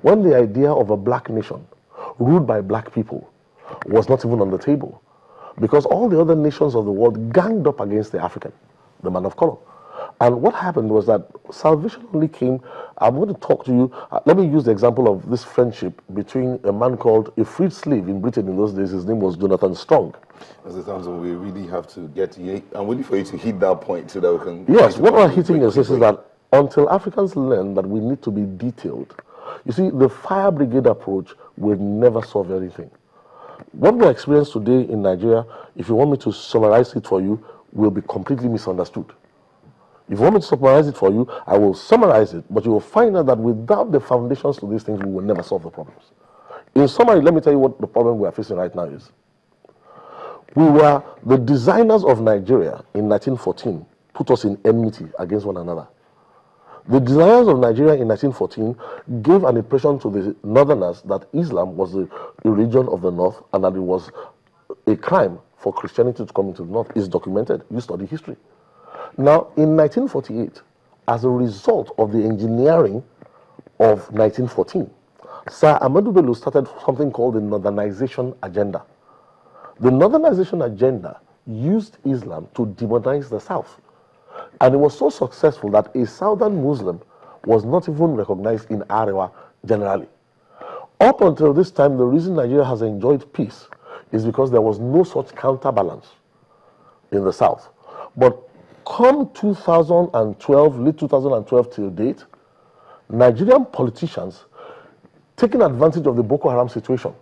when the idea of a black nation ruled by black people was not even on the table, because all the other nations of the world ganged up against the African, the man of color. And what happened was that salvation only came. I'm going to talk to you. Let me use the example of this friendship between a man called a freed slave in Britain in those days. His name was Jonathan Strong. As the times when we really have to get you. I'm waiting for you to hit that point so that we can. Yes, what we're hitting is this: is that until Africans learn that we need to be detailed, you see, the fire brigade approach will never solve anything. What we experience today in Nigeria, if you want me to summarize it for you, will be completely misunderstood. If you want me to summarize it for you, I will summarize it, but you will find out that without the foundations to these things, we will never solve the problems. In summary, let me tell you what the problem we are facing right now is. We were the designers of Nigeria in 1914, put us in enmity against one another. The designers of Nigeria in 1914 gave an impression to the northerners that Islam was the religion of the north and that it was a crime for Christianity to come into the north. It's documented. You study history. Now, in 1948, as a result of the engineering of 1914, Sir Ahmadu Bello started something called the Northernization Agenda. The Northernization Agenda used Islam to demonize the South. And it was so successful that a Southern Muslim was not even recognized in Arewa generally. Up until this time, the reason Nigeria has enjoyed peace is because there was no such counterbalance in the South. But come 2012, late 2012 till date, Nigerian politicians, taking advantage of the Boko Haram situation,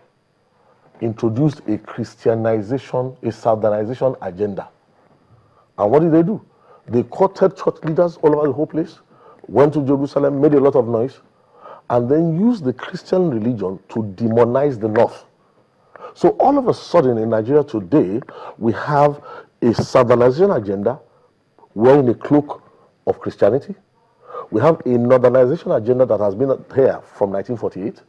introduced a Christianization, a Southernization agenda. And what did they do? They courted church leaders all over the whole place, went to Jerusalem, made a lot of noise, and then used the Christian religion to demonize the North. So all of a sudden in Nigeria today, we have a Southernization agenda wearing a cloak of Christianity. We have a Northernization agenda that has been here from 1948.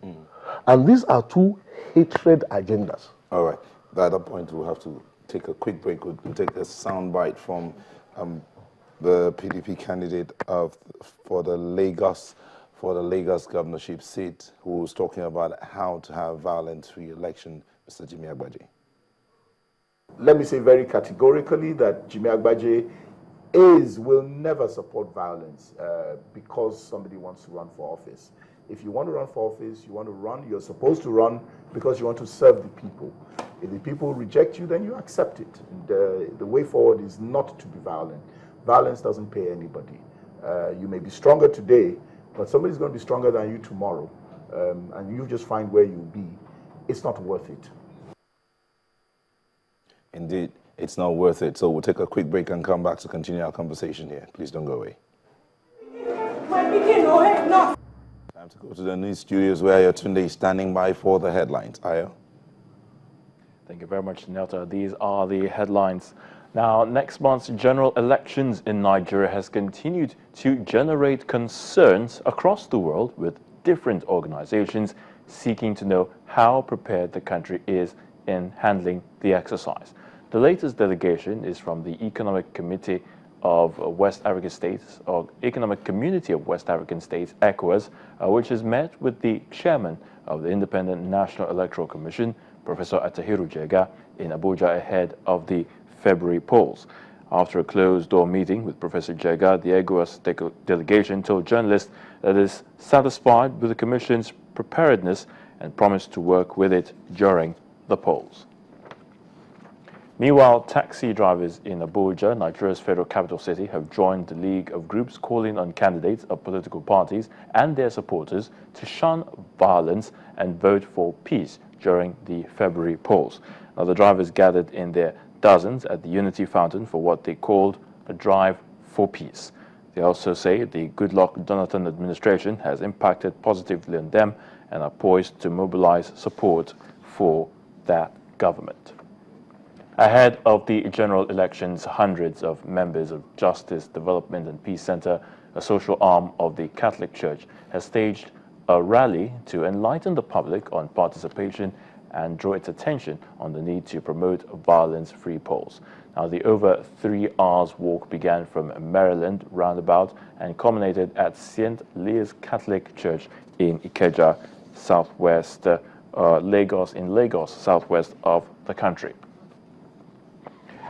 And these are two hatred agendas. All right. At that point, we'll have to take a quick break. We'll take a soundbite from the PDP candidate for the Lagos governorship seat, who was talking about how to have violence-free election, Mr. Jimmy Agbaje. Let me say very categorically that Jimmy Agbaje will never support violence because somebody wants to run for office. If you want to run for office, you want to run, you're supposed to run because you want to serve the people. If the people reject you, then you accept it. The way forward is not to be violent. Violence doesn't pay anybody. You may be stronger today, but somebody's going to be stronger than you tomorrow, and you just find where you'll be. It's not worth it. Indeed, it's not worth it. So we'll take a quick break and come back to continue our conversation here. Please don't go away. Time to go to the news studios where Tunde is standing by for the headlines. Ayo. Thank you very much, Nelta. These are the headlines. Now, next month's general elections in Nigeria has continued to generate concerns across the world, with different organizations seeking to know how prepared the country is in handling the exercise. The latest delegation is from the Economic Committee of West African States, or Economic Community of West African States, ECOWAS, which has met with the chairman of the Independent National Electoral Commission, Professor Atahiru Jega, in Abuja ahead of the February polls. After a closed-door meeting with Professor Jega, the ECOWAS delegation told journalists that it is satisfied with the Commission's preparedness and promised to work with it during the polls. Meanwhile, taxi drivers in Abuja, Nigeria's federal capital city, have joined the league of groups calling on candidates of political parties and their supporters to shun violence and vote for peace during the February polls. Now, the drivers gathered in their dozens at the Unity Fountain for what they called a drive for peace. They also say the Goodluck Jonathan administration has impacted positively on them and are poised to mobilize support for that government. Ahead of the general elections, hundreds of members of Justice, Development and Peace Center, a social arm of the Catholic Church, has staged a rally to enlighten the public on participation and draw its attention on the need to promote violence-free polls. Now, the over 3 hours walk began from Maryland roundabout and culminated at St. Leo's Catholic Church in Ikeja, southwest Lagos, southwest of the country.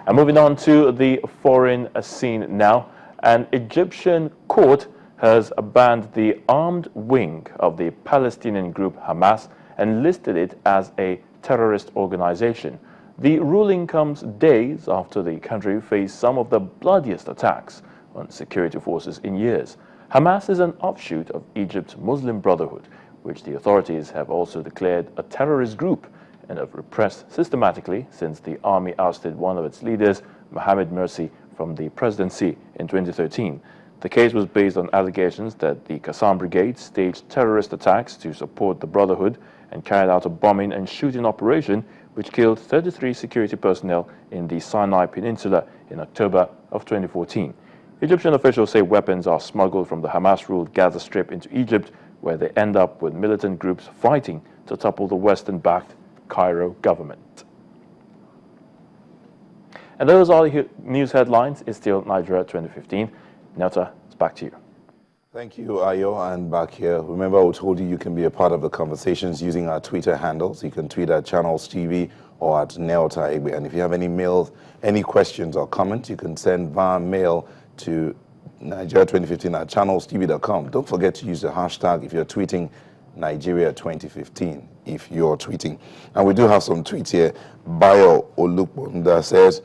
And moving on to the foreign scene now, an Egyptian court has banned the armed wing of the Palestinian group Hamas and listed it as a terrorist organization. The ruling comes days after the country faced some of the bloodiest attacks on security forces in years. Hamas is an offshoot of Egypt's Muslim Brotherhood, which the authorities have also declared a terrorist group and have repressed systematically since the army ousted one of its leaders, Mohamed Morsi, from the presidency in 2013. The case was based on allegations that the Qassam Brigade staged terrorist attacks to support the Brotherhood and carried out a bombing and shooting operation which killed 33 security personnel in the Sinai Peninsula in October of 2014. Egyptian officials say weapons are smuggled from the Hamas-ruled Gaza Strip into Egypt, where they end up with militant groups fighting to topple the Western-backed Cairo government. And those are the news headlines. It's still Nigeria 2015. Nelta, it's back to you. Thank you, Ayo, and back here. Remember, I told you you can be a part of the conversations using our Twitter handles. You can tweet at Channels TV or at Nelta Egbe. And if you have any mails, any questions or comments, you can send via mail to Nigeria2015 at channelstv.com. Don't forget to use the hashtag if you're tweeting Nigeria 2015, if you're tweeting. And we do have some tweets here. Bayo Olukbunda says,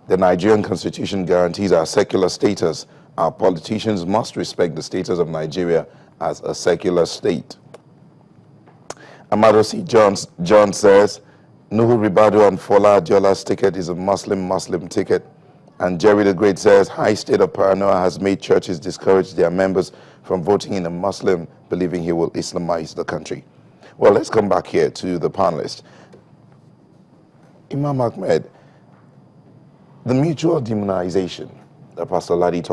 the Nigerian constitution guarantees our secular status. Our politicians must respect the status of Nigeria as a secular state. Amado C. John says, Nuhu Ribadu and Fola Adiola's ticket is a Muslim ticket. And Jerry the Great says, high state of paranoia has made churches discourage their members from voting in a Muslim, believing he will Islamize the country. Well, let's come back here to the panelists. Imam Ahmed, the mutual demonization that Pastor Ladi talked